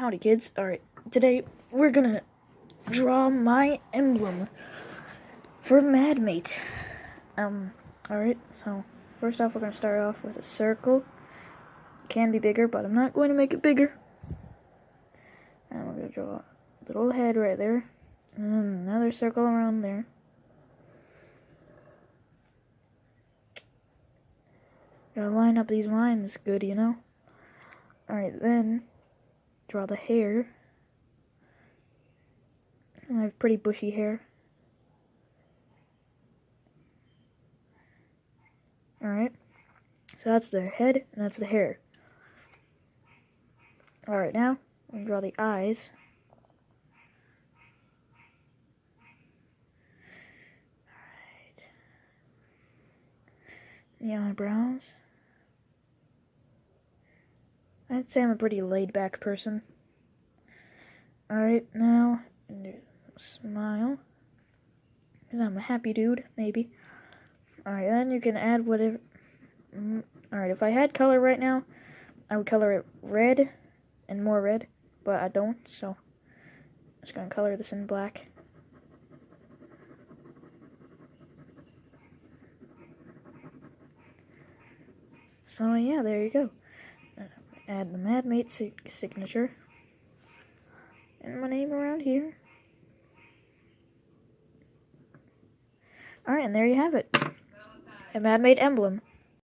Howdy kids. Alright, today we're gonna draw my emblem for MadMate. Alright, so first off we're gonna start off with a circle. It can be bigger, but I'm not going to make it bigger. And we're gonna draw a little head right there. And another circle around there. Gotta line up these lines good, you know? Alright, then draw the hair. I have pretty bushy hair. Alright, so that's the head and that's the hair. Alright, now we draw the eyes. Alright, the eyebrows. I'd say I'm a pretty laid-back person. Alright, now do a smile. Because I'm a happy dude, maybe. Alright, then you can add whatever. Alright, if I had color right now, I would color it red and more red. But I don't, so I'm just going to color this in black. So yeah, there you go. Add the MadMate signature. And my name around here. Alright, and there you have it. A MadMate emblem.